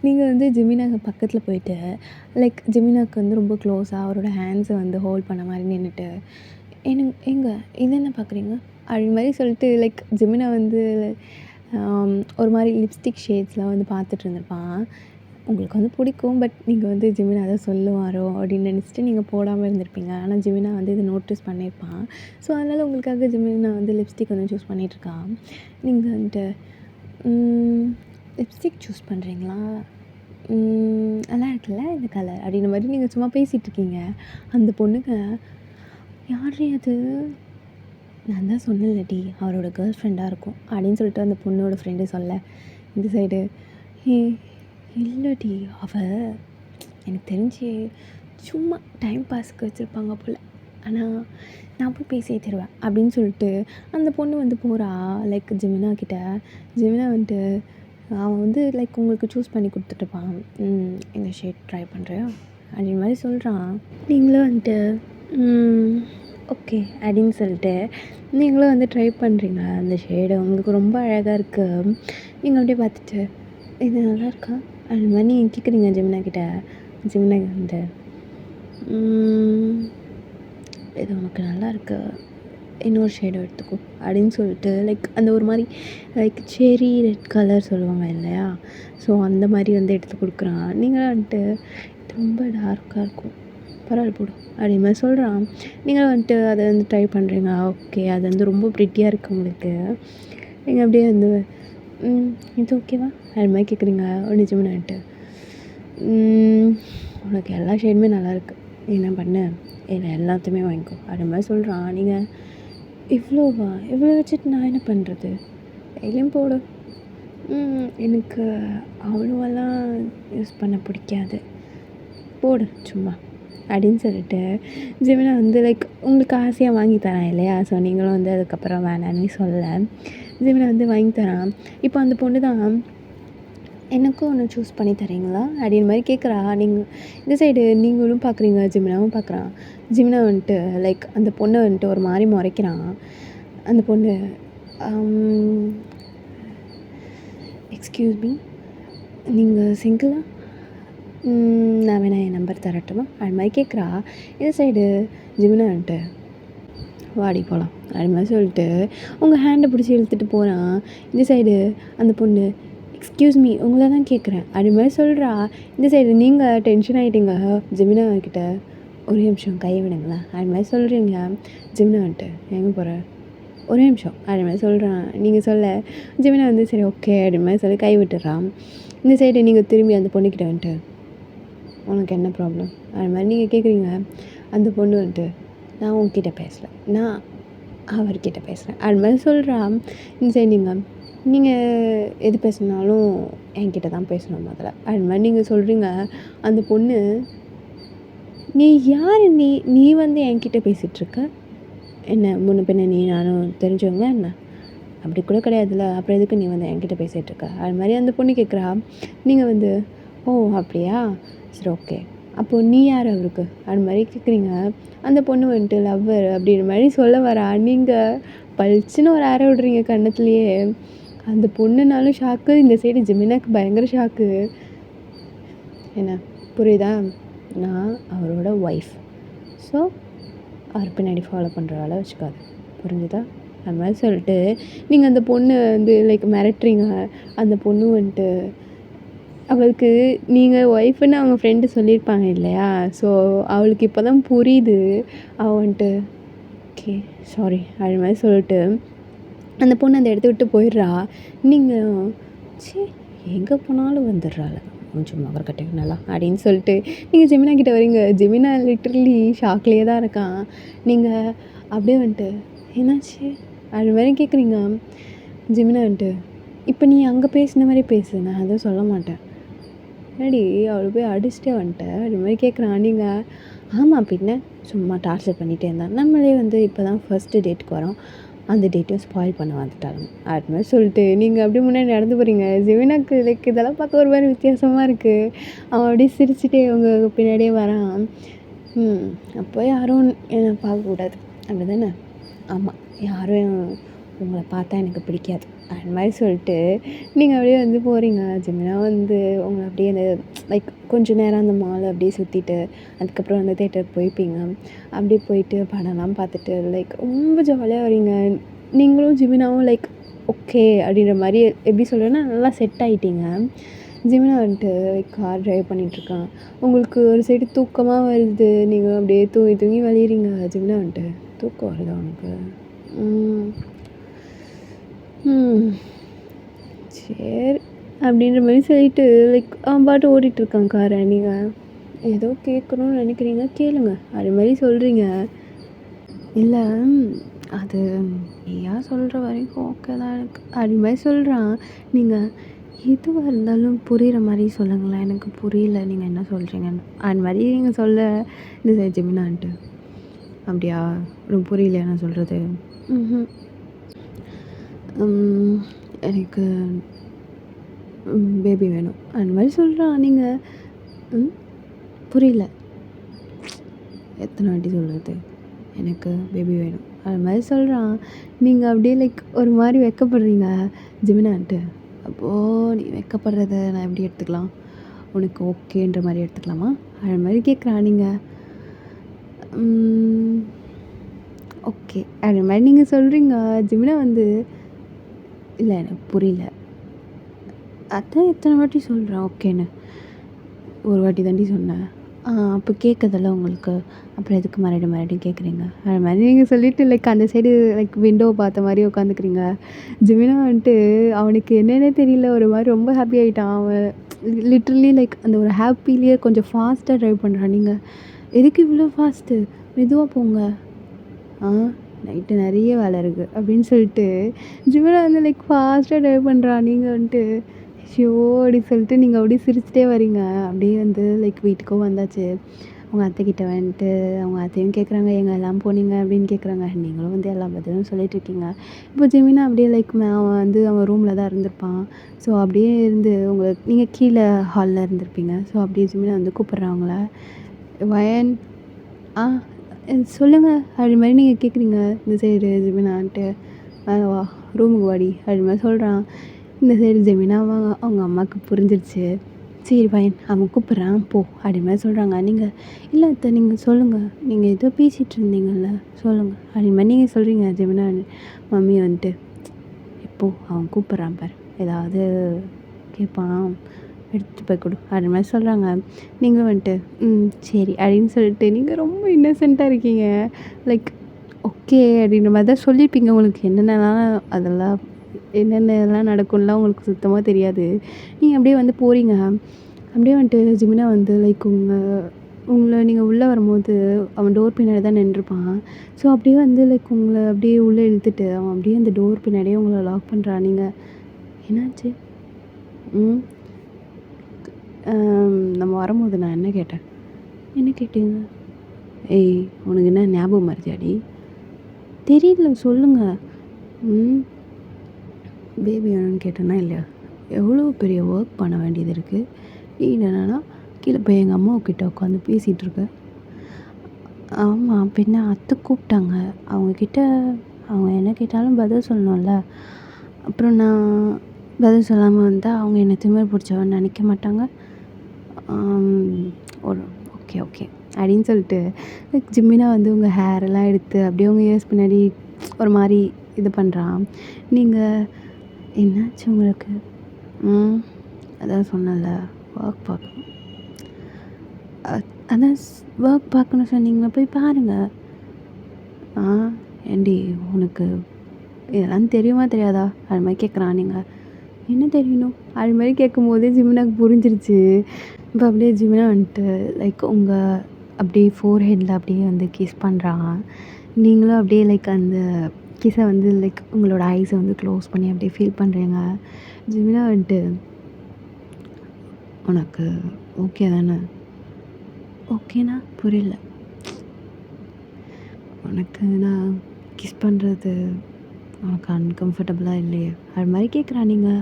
நீங்கள் வந்து ஜெமினாக்கு பக்கத்தில் போயிட்டு லைக் ஜெமினாக்கு வந்து ரொம்ப க்ளோஸாக அவரோட ஹேண்ட்ஸை வந்து ஹோல்ட் பண்ண மாதிரி நின்றுட்டு, எங்கே இது என்ன பார்க்குறீங்க அப்படி மாதிரி சொல்லிட்டு லைக் ஜெமினா வந்து ஒரு மாதிரி லிப்ஸ்டிக் ஷேட்ஸில் வந்து பார்த்துட்டு இருந்திருப்பான். உங்களுக்கு வந்து பிடிக்கும், பட் நீங்கள் வந்து ஜெமினா தான் சொல்லுவாரோ அப்படின்னு நினச்சிட்டு நீங்கள் போடாமல் இருந்திருப்பீங்க. ஆனால் ஜெமினா வந்து இதை நோட்டீஸ் பண்ணியிருப்பான். ஸோ அதனால் உங்களுக்காக ஜெமினா வந்து லிப்ஸ்டிக் வந்து சூஸ் பண்ணிகிட்ருக்கான். நீங்கள் வந்துட்டு லிப்ஸ்டிக் சூஸ் பண்ணுறீங்களா, நல்லா இருக்குல்ல இந்த கலர் அப்படின்ற மாதிரி நீங்கள் சும்மா பேசிகிட்ருக்கீங்க. அந்த பொண்ணுங்க, யாரே அது, நான் தான் சொன்னேன்லடி அவரோட கேர்ள் ஃப்ரெண்டாக இருக்கும் அப்படின்னு சொல்லிட்டு அந்த பொண்ணோட ஃப்ரெண்டு சொல்ல, இந்த சைடு இல்லடி எனக்கு தெரிஞ்சு சும்மா டைம் பாஸ்க்கு வச்சுருப்பாங்க போல், ஆனால் நான் போய் பேசியே தருவேன் அப்படின்னு சொல்லிட்டு அந்த பொண்ணு வந்து போகிறா லைக் ஜெமினா கிட்ட. ஜெமினா வந்துட்டு அவன் வந்து லைக் உங்களுக்கு சூஸ் பண்ணி கொடுத்துட்ருப்பான், இந்த ஷேட் ட்ரை பண்ணுறேன் அப்படின்ற மாதிரி சொல்கிறான். நீங்களும் வந்துட்டு ஓகே அப்படின்னு சொல்லிட்டு நீங்களும் வந்து ட்ரை பண்ணுறீங்க. அந்த ஷேடு உங்களுக்கு ரொம்ப அழகாக இருக்குது. நீங்கள் அப்படியே பார்த்துட்டு இது நல்லாயிருக்கா? அது மாரி நீங்க கேட்குறீங்க ஜெமினா கிட்ட. ஜெமினா வந்து இது உனக்கு நல்லாயிருக்கு. இன்னொரு ஷேடோ எடுத்துக்கோ அப்படின்னு சொல்லிட்டு லைக் அந்த ஒரு மாதிரி லைக் செரி ரெட் கலர் சொல்லுவாங்க இல்லையா? ஸோ அந்த மாதிரி வந்து எடுத்து கொடுக்குறான். நீங்கள் வந்துட்டு இது ரொம்ப டார்க்காக இருக்கும், பரவாயில்ல போடும் அப்படி மாதிரி சொல்கிறான். நீங்கள் வந்துட்டு அதை வந்து ட்ரை பண்ணுறீங்க. ஓகே, அது வந்து ரொம்ப ப்ரிட்டியாக இருக்குது உங்களுக்கு. நீங்கள் அப்படியே வந்து இது ஓகேவா அது மாதிரி கேட்குறீங்க. நிஜமான்ட்டு உனக்கு எல்லா ஷேடுமே நல்லாயிருக்கு, என்ன பண்ண இல்லை எல்லாத்தையுமே வாங்கிக்கோ அது மாதிரி சொல்கிறான். நீங்கள் இவ்வளோவா? இவ்வளோ வச்சுட்டு நான் என்ன பண்ணுறது? டெய்லியும் போடு. எனக்கு அவ்வளோவெல்லாம் யூஸ் பண்ண பிடிக்காது, போடு சும்மா அப்படின்னு சொல்லிட்டு ஜெமினா வந்து லைக் உங்களுக்கு ஆசையாக வாங்கி தரான் இல்லையா? ஸோ நீங்களும் வந்து அதுக்கப்புறம் வேணான்னு சொல்ல ஜெமினா வந்து வாங்கி தரான். இப்போ அந்த பொண்ணு தான் எனக்கும் ஒன்று சூஸ் பண்ணி தரீங்களா அப்படின்னு மாதிரி கேட்குறா. நீங்கள் இந்த சைடு நீங்களும் பார்க்குறீங்க, ஜெமினாவும் பார்க்குறான். ஜெமினா வந்துட்டு லைக் அந்த பொண்ணை வந்துட்டு ஒரு மாதிரி முறைக்கிறான். அந்த பொண்ணு எக்ஸ்கியூஸ் மீ, நீங்கள் சிங்கிளா? நான் வேணா என் நம்பர் தரட்டுமா அது மாதிரி கேட்குறா. இந்த சைடு ஜெமினா வந்துட்டு வாடி போகலாம் அது மாதிரி சொல்லிட்டு உங்கள் ஹேண்டை பிடிச்சி இழுத்துட்டு போகிறான். இந்த சைடு அந்த பொண்ணு எக்ஸ்கியூஸ் மீ, உங்களை தான் கேட்குறேன் அது மாதிரி சொல்கிறா. இந்த சைடு நீங்கள் டென்ஷன் ஆகிட்டீங்க ஜெமினா கிட்ட. ஒரே நிமிஷம் கையை விடுங்களா அது மாதிரி சொல்கிறீங்க. ஜெமினா வந்துட்டு எங்கே போகிற, ஒரே நிமிஷம் அது மாதிரி சொல்கிறான். நீங்கள் சொல்ல ஜெமினா வந்து சரி ஓகே அது மாதிரி சொல்லி கை விட்டுறான். இந்த சைடு நீங்கள் திரும்பி அந்த பொண்ணுக்கிட்ட வந்துட்டு உனக்கு என்ன ப்ராப்ளம் அது மாதிரி நீங்கள் கேட்குறீங்க. அந்த பொண்ணு வந்துட்டு நான் உங்ககிட்ட பேசலை, நான் அவர்கிட்ட பேசுகிறேன் அது மாதிரி சொல்கிறான். இந்த சைடு நீங்கள் எது பேசினாலும் என்கிட்ட தான் பேசணும் முதல்ல அது மாதிரி நீங்கள் சொல்கிறீங்க. அந்த பொண்ணு நீ யார், நீ வந்து என்கிட்ட பேசிகிட்ருக்க என்ன? முன்ன பின்ன நீ நானும் தெரிஞ்சவங்க என்ன? அப்படி கூட கிடையாதுல்ல, அப்புறம் எதுக்கு நீ வந்து என்கிட்ட பேசிகிட்ருக்க அது மாதிரி அந்த பொண்ணு கேட்குறா. நீங்கள் வந்து ஓ அப்படியா, சரி ஓகே, அப்போது நீ யார் அவருக்கு அது மாதிரி கேட்குறீங்க. அந்த பொண்ணு வந்துட்டு லவ்வர் அப்படின்ற மாதிரி சொல்ல வரா. நீங்கள் பளிச்சுன்னு ஒரு அரை விடுறீங்க கன்னத்துலேயே. அந்த பொண்ணுனாலும் ஷாக்கு, இந்த சைடு ஜெமினாக்கு பயங்கர ஷாக்கு. என்ன புரியுதா? நான் அவரோட ஒய்ஃப், ஸோ அவர் பின்னாடி ஃபாலோ பண்ணுற வேலை வச்சுக்காது, புரிஞ்சுதா அது மாதிரி சொல்லிட்டு நீங்கள் அந்த பொண்ணு வந்து லைக் மிரட்டுறீங்க. அந்த பொண்ணு வந்துட்டு அவளுக்கு நீங்கள் ஒய்ஃபுன்னு அவங்க ஃப்ரெண்டு சொல்லியிருப்பாங்க இல்லையா? ஸோ அவளுக்கு இப்போ தான் புரியுது. அவள் வந்துட்டு ஓகே சாரி அது மாதிரி சொல்லிட்டு அந்த பொண்ணு அந்த இடத்த விட்டு போயிடுறா. நீங்கள் சரி எங்கே போனாலும் வந்துடுறாள் கொஞ்சம் மகர் கட்டையும் நல்லா அப்படின்னு சொல்லிட்டு நீங்கள் ஜெமினா கிட்டே வரீங்க. ஜெமினா லிட்ரலி ஷாக்லேயே தான் இருக்கான். நீங்கள் அப்படியே வந்துட்டு என்னாச்சு அது மாதிரி கேட்குறீங்க. ஜெமினா வந்துட்டு இப்போ நீ அங்கே பேசின மாதிரி பேசு, நான் எதுவும் சொல்ல மாட்டேன். ஏடி அவளை போய் அடிச்சுட்டே வந்துட்டேன் அது மாதிரி கேட்குறான். நீங்கள் ஆமாம் பின்ன சும்மா டார்ச்சர் பண்ணிகிட்டே இருந்தான், நம்மளே வந்து இப்போ தான் ஃபஸ்ட்டு டேட்டுக்கு வரோம், அந்த டேட்டையும் ஸ்பாயில் பண்ண வந்துட்டாலும் அது மாதிரி சொல்லிட்டு நீங்கள் அப்படியே முன்னாடி நடந்து போகிறீங்க. ஜெமினாக்கு லைக் இதெல்லாம் பார்க்க ஒரு மாதிரி வித்தியாசமாக இருக்குது. அவன் அப்படியே சிரிச்சுட்டே அவங்க பின்னாடியே வரான். அப்போ யாரும் என்னை பார்க்கக்கூடாது அப்படி தானே? ஆமாம், யாரும் உங்களை பார்த்தா எனக்கு பிடிக்காது அது மாதிரி சொல்லிட்டு நீங்கள் அப்படியே வந்து போகிறீங்க. ஜெமினா வந்து உங்களை அப்படியே அந்த லைக் கொஞ்சம் நேரம் அந்த மாலை அப்படியே சுற்றிட்டு அதுக்கப்புறம் அந்த தேட்டருக்கு போய்ப்பீங்க. அப்படியே போயிட்டு படம்லாம் பார்த்துட்டு லைக் ரொம்ப ஜாலியாக வரீங்க. நீங்களும் ஜெமினாவும் லைக் ஓகே அப்படின்ற மாதிரி எப்படி சொல்கிறேன்னா நல்லா செட் ஆகிட்டீங்க. ஜெமினா வந்துட்டு கார் ட்ரைவ் பண்ணிகிட்ருக்கான். உங்களுக்கு ஒரு சைடு தூக்கமாக வருது, நீங்கள் அப்படியே தூங்கி தூங்கி வலியுறீங்க. ஜெமினா வந்துட்டு தூக்கம் வருதா உனக்கு? சரி அப்படின்ற மாதிரி சொல்லிட்டு லைக் அவன் பாட்டு ஓடிட்டுருக்கான் காரை. நீங்கள் ஏதோ கேட்கணும்னு நினைக்கிறீங்க, கேளுங்க அது மாதிரி சொல்கிறீங்க. இல்லை அது நீயா சொல்கிற வரைக்கும் ஓகே தான் எனக்கு அது மாதிரி சொல்கிறான். நீங்கள் எதுவாக இருந்தாலும் புரிகிற மாதிரி சொல்லுங்களேன், எனக்கு புரியல நீங்கள் என்ன சொல்கிறீங்கன்னு அது மாதிரி நீங்கள் சொல்ல. இந்த ஜெமினான்ட்டு அப்படியா உனக்கு புரியலையா நான் சொல்கிறது? எனக்கு பேபி வேணும் அந்த மாதிரி சொல்கிறான். நீங்கள் புரியல, எத்தனை வாட்டி சொல்கிறது, எனக்கு பேபி வேணும். அது மாதிரி சொல்கிறான். நீங்கள் அப்படியே லைக் ஒரு மாதிரி வெக்கப்படுறீங்க. ஜெமினான்ட்டு அப்போது நீ வெட்கப்படுறத நான் எப்படி எடுத்துக்கலாம்? உனக்கு ஓகேன்ற மாதிரி எடுத்துக்கலாமா? அது மாதிரி கேட்குறா நீங்கள். ஓகே. அது மாதிரி நீங்கள் சொல்கிறீங்க. ஜெமினா வந்து இல்லை எனக்கு புரியல. அதான் எத்தனை வாட்டி சொல்கிறேன் ஓகேன்னு. ஒரு வாட்டி தாண்டி சொன்னேன். அப்போ கேட்குதுல்ல உங்களுக்கு. அப்புறம் எதுக்கு மறுபடியும் கேட்குறீங்க? அது மாதிரி நீங்கள் சொல்லிவிட்டு லைக் அந்த சைடு லைக் விண்டோவை பார்த்த மாதிரி உட்காந்துக்கிறீங்க. ஜெமினா வந்துட்டு அவனுக்கு என்னென்னே தெரியல, ஒரு மாதிரி ரொம்ப ஹாப்பி ஆகிட்டான் அவன். லிட்ரலி லைக் அந்த ஒரு ஹாப்பிலேயே கொஞ்சம் ஃபாஸ்ட்டாக ட்ரைவ் பண்ணுறான். நீங்கள் எதுக்கு இவ்வளோ ஃபாஸ்ட்டு? மெதுவாக போங்க. நைட்டு நிறைய வேலை இருக்குது அப்படின்னு சொல்லிட்டு ஜிமினா வந்து லைக் ஃபாஸ்ட்டாக ட்ரைவ் பண்ணுறா. நீங்கள் வந்துட்டு ஐயோ அப்படின்னு சொல்லிட்டு நீங்கள் அப்படியே சிரிச்சிட்டே வரீங்க. அப்படியே வந்து லைக் வீட்டுக்கும் வந்தாச்சு. அவங்க அத்தைக்கிட்ட வந்துட்டு அவங்க அத்தையும் கேட்குறாங்க, எங்கே எல்லாம் போனீங்க அப்படின்னு கேட்குறாங்க. நீங்களும் வந்து எல்லா பதிலும் சொல்லிட்டு இருக்கீங்க. இப்போ ஜெமினா அப்படியே லைக் அவன் வந்து அவன் ரூமில் தான் இருந்திருப்பான். ஸோ அப்படியே இருந்து உங்களுக்கு நீங்கள் கீழே ஹாலில் இருந்திருப்பீங்க. ஸோ அப்படியே ஜெமினா வந்து கூப்பிட்றாங்கள, வயன் சொல்லுங்கள் அப்படி மாதிரி நீங்கள் கேட்குறீங்க. இந்த சைடு ஜெமினான்ட்டு வா ரூமுக்கு வாடி அப்படி மாதிரி சொல்கிறான். இந்த சைடு ஜெமினா அவங்க அம்மாவுக்கு புரிஞ்சிருச்சு. சரி பையன் அவன் கூப்பிட்றான் போ அப்படி மாதிரி சொல்கிறாங்க. நீங்கள் இல்லை அத்தை நீங்கள் சொல்லுங்கள், நீங்கள் ஏதோ பேசிகிட்டு இருந்தீங்கல்ல சொல்லுங்கள் அப்படி மாதிரி நீங்கள் சொல்கிறீங்க. ஜெமினா மம்மி வந்துட்டு எப்போ அவன் கூப்பிட்றான் பார், ஏதாவது கேட்பான் எடுத்துகிட்டு போய் கொடு அப்படி மாதிரி சொல்கிறாங்க. நீங்கள் வந்துட்டு சரி அப்படின்னு சொல்லிட்டு நீங்கள் ரொம்ப இன்னசென்ட்டாக இருக்கீங்க. லைக் ஓகே அப்படின்ற மாதிரி தான் சொல்லியிருப்பீங்க. உங்களுக்கு என்னென்னலாம் என்னென்னலாம் நடக்கும்லாம் உங்களுக்கு சுத்தமாக தெரியாது. நீங்கள் அப்படியே வந்து போகிறீங்க. அப்படியே வந்துட்டு ஜெமினா வந்து லைக் உங்களை நீங்கள் உள்ளே வரும்போது அவன் டோர் பின்னாடி தான் நின்றுருப்பான். ஸோ அப்படியே வந்து லைக் உங்களை அப்படியே உள்ளே இழுத்துட்டு அவன் அப்படியே அந்த டோர் பின்னாடியே உங்களை லாக் பண்ணுறான். நீங்கள் என்னாச்சு? நம்ம வரும்போது நான் என்ன கேட்டேன்? என்ன கேட்டீங்க? ஏய் உனக்கு என்ன ஞாபகம் மறதியாடி? தெரியல சொல்லுங்கள். பேபி வேணும்னு கேட்டேன்னா இல்லையா? எவ்வளோ பெரிய ஒர்க் பண்ண வேண்டியது இருக்குது. நீ என்னன்னா கீழே போய் எங்கள் அம்மாவுக்கிட்ட உட்காந்து பேசிகிட்டு இருக்க. ஆமாம் பின்ன அத்தை கூப்பிட்டாங்க. அவங்கக்கிட்ட அவங்க என்ன கேட்டாலும் பதில் சொல்லணும்ல. அப்புறம் நான் பதில் சொல்லாமல் வந்தால் அவங்க என்னை திமிர் பிடிச்சவன்னு நினைக்க மாட்டாங்க. ஓகே ஓகே அப்படின்னு சொல்லிட்டு லைக் ஜிமினா வந்து உங்கள் ஹேரெல்லாம் எடுத்து அப்படியே உங்கள் இயர்ஸ் பின்னாடி ஒரு மாதிரி இது பண்ணுறான். நீங்கள் என்னாச்சு உங்களுக்கு? அதான் சொன்னல ஒர்க் பார்க்கணும். அதான் ஒர்க் பார்க்கணும் சொன்னீங்களா, போய் பாருங்கள். ஏண்டி உனக்கு இதெல்லாம் தெரியுமா தெரியாதா அது மாதிரி கேட்குறான். நீங்கள் என்ன தெரியணும் அது மாதிரி கேட்கும்போதே ஜிமினாக்கு புரிஞ்சிருச்சு. இப்போ அப்படியே ஜிமினா வந்துட்டு லைக் உங்கள் அப்படியே ஃபோர் ஹெட்டில் அப்படியே வந்து கிஸ் பண்ணுறான். நீங்களும் அப்படியே லைக் அந்த கிஸை வந்து லைக் உங்களோட ஐஸை வந்து க்ளோஸ் பண்ணி அப்படியே ஃபீல் பண்ணுறீங்க. ஜிமினா வந்துட்டு உனக்கு ஓகே தானே? ஓகேண்ணா புரியல. உனக்கு நான் கிஸ் பண்ணுறது உனக்கு அன்கம்ஃபர்டபுளாக இல்லையே அது மாதிரி கேட்குறா. நீங்கள்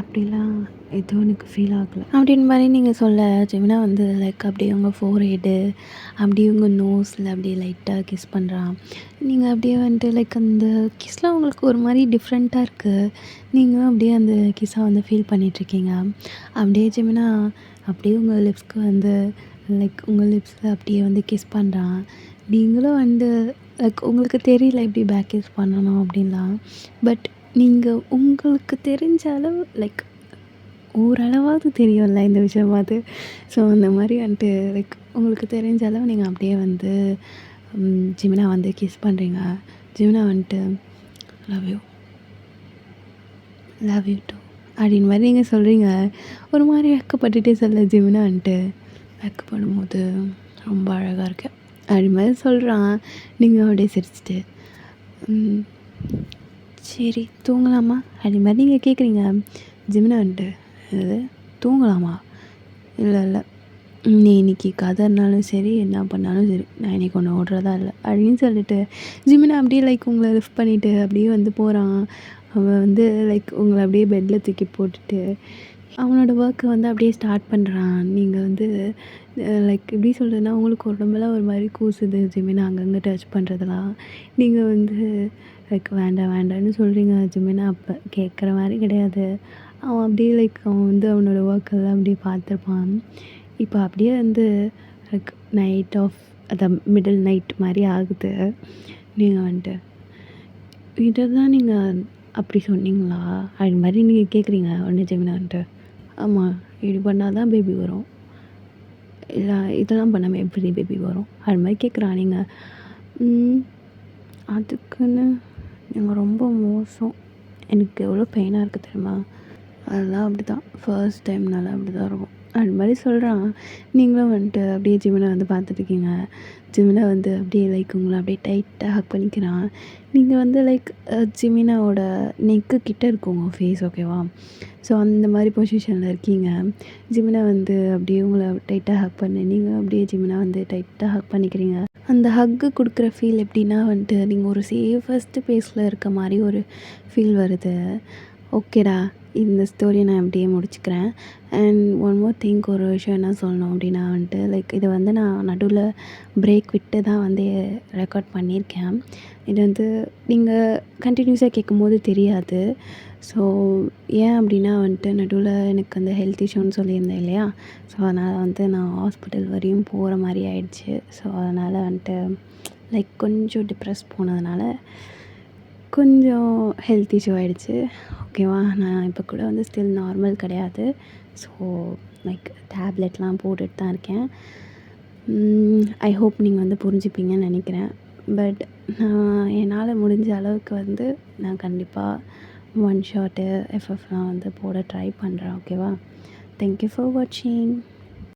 அப்படிலாம் எதுவும் எனக்கு ஃபீல் ஆகலை அப்படின்னு மாதிரி நீங்கள் சொல்ல ஜெமினா வந்து லைக் அப்படியே உங்கள் ஃபோர் ஹெட்டு அப்படியே உங்கள் நோஸில் அப்படியே லைட்டாக கிஸ் பண்ணுறான். நீங்கள் அப்படியே வந்துட்டு லைக் அந்த கிஸ்லாம் உங்களுக்கு ஒரு மாதிரி டிஃப்ரெண்ட்டாக இருக்குது. நீங்களும் அப்படியே அந்த கிஸ்ஸை வந்து ஃபீல் பண்ணிகிட்ருக்கீங்க. அப்படியே ஜெமினா அப்படியே உங்கள் லிப்ஸ்க்கு வந்து லைக் உங்கள் லிப்ஸில் அப்படியே வந்து கிஸ் பண்ணுறான். நீங்களும் வந்து லைக் உங்களுக்கு தெரியல எப்படி பேக் கிஸ் பண்ணணும் அப்படின்லாம். பட் நீங்கள் உங்களுக்கு தெரிஞ்ச அளவு லைக் ஓரளவாவது தெரியும்ல இந்த விஷயமாவது. ஸோ அந்த மாதிரி வந்துட்டு லைக் உங்களுக்கு தெரிஞ்ச அளவு நீங்கள் அப்படியே வந்து ஜிமினா வந்து கிஸ் பண்ணுறீங்க. ஜிமினா வந்துட்டு லவ் யூ டூ அப்படின்னு மாதிரி நீங்கள் சொல்கிறீங்க. ஒரு மாதிரி வெக்கப்பட்டுட்டே சொல்ல ஜிமினா வந்துட்டு வெக்கப்படும் போது ரொம்ப அழகாக இருக்கு அப்படி மாதிரி சொல்கிறான். நீங்கள் அப்படியே சிரிச்சிட்டு சரி தூங்கலாமா அப்படி மாதிரி நீங்கள் கேட்குறீங்க. ஜிமினா வந்துட்டு இது தூங்கலாமா? இல்லை நீ இன்றைக்கி கதறினாலும் சரி என்ன பண்ணாலும் சரி நான் இன்றைக்கி ஒன்று ஓடுறதா இல்லை அப்படின்னு சொல்லிட்டு ஜிமினா அப்படியே லைக் உங்களை லிஃப்ட் பண்ணிவிட்டு அப்படியே வந்து போகிறான். அவன் வந்து லைக் உங்களை அப்படியே பெட்டில் தூக்கி போட்டுட்டு அவனோட ஒர்க்கை வந்து அப்படியே ஸ்டார்ட் பண்ணுறான். நீங்கள் வந்து லைக் எப்படி சொல்கிறதுனா உங்களுக்கு உடம்பெல்லாம் ஒரு மாதிரி கூசுது ஜிமினா அங்கங்கே டச் பண்ணுறதெல்லாம். நீங்கள் வந்து லைக் வேண்டாம் வேண்டான்னு சொல்கிறீங்க ஜிமினா. அப்போ கேட்குற மாதிரி கிடையாது. அவன் அப்படியே லைக் அவன் வந்து அவனோட ஒர்க்கெல்லாம் அப்படியே பார்த்துருப்பான். இப்போ அப்படியே வந்து லைக் நைட் ஆஃப் அந்த மிடில் நைட் மாதிரி ஆகுது. நீங்கள் வந்துட்டு இதை தான் நீங்கள் அப்படி சொன்னீங்களா அது மாதிரி நீங்கள் கேட்குறீங்க உடனே ஜெமினா வந்துட்டு. ஆமாம், இது பண்ணால் தான் பேபி வரும், இல்லை இதெல்லாம் பண்ணாமல் எப்படி பேபி வரும் அது மாதிரி கேட்குறான். நீங்கள் அதுக்குன்னு நீங்கள் ரொம்ப மோசம். எனக்கு எவ்வளோ பெயினாக இருக்குது தெரியுமா? அதெல்லாம் அப்படி தான் ஃபர்ஸ்ட் டைம்னால அப்படி தான் இருக்கும் அது மாதிரி சொல்கிறான். நீங்களும் வந்துட்டு அப்படியே ஜிமினை வந்து பார்த்துட்ருக்கீங்க. ஜிமினா வந்து அப்படியே லைக் உங்களை அப்படியே டைட்டாக ஹக் பண்ணிக்கிறான். நீங்கள் வந்து லைக் ஜிமினாவோட நெக்கு கிட்டே இருக்கும் உங்கள் ஃபேஸ், ஓகேவா? ஸோ அந்த மாதிரி பொசிஷனில் இருக்கீங்க. ஜிமினா வந்து அப்படியே உங்களை டைட்டாக ஹக் பண்ணி நீங்கள் அப்படியே ஜிமினா வந்து டைட்டாக ஹக் பண்ணிக்கிறீங்க. அந்த ஹக்கு கொடுக்குற ஃபீல் எப்படின்னா வந்துட்டு நீங்கள் ஒரு சேஃபஸ்ட்டு பிளேஸில் இருக்க மாதிரி ஒரு ஃபீல் வருது. ஓகேடா, இந்த ஸ்டோரியை நான் அப்படியே முடிச்சுக்கிறேன். அண்ட் ஒன் மோர் திங், ஒரு விஷயம் என்ன சொல்லணும் அப்படின்னா வந்துட்டு லைக் இதை வந்து நான் நடுவில் பிரேக் விட்டு தான் வந்து ரெக்கார்ட் பண்ணியிருக்கேன். இது வந்து நீங்கள் கண்டினியூஸாக கேட்கும்போது தெரியாது. ஸோ ஏன் அப்படின்னா வந்துட்டு நடுவில் எனக்கு அந்த ஹெல்த் இஷ்யூன்னு சொல்லியிருந்தேன் இல்லையா? ஸோ அதனால் வந்து நான் ஹாஸ்பிட்டல் வரையும் போகிற மாதிரி ஆயிடுச்சு. ஸோ அதனால் வந்துட்டு லைக் கொஞ்சம் டிப்ரெஸ் போனதுனால கொஞ்சம் ஹெல்த் இஷ்யூ ஆகிடுச்சு, ஓகேவா? நான் இப்போ கூட வந்து ஸ்டில் நார்மல் கிடையாது. ஸோ லைக் டேப்லெட்லாம் போட்டுட்டு தான் இருக்கேன். ஐ ஹோப் நீங்கள் வந்து புரிஞ்சுப்பீங்கன்னு நினைக்கிறேன். பட் நான் என்னால் முடிஞ்ச அளவுக்கு வந்து நான் கண்டிப்பாக ஒன் ஷாட்டு எஃப்எஃப்லாம் வந்து போட ட்ரை பண்ணுறேன், ஓகேவா? தேங்க்யூ ஃபார் வாட்சிங்.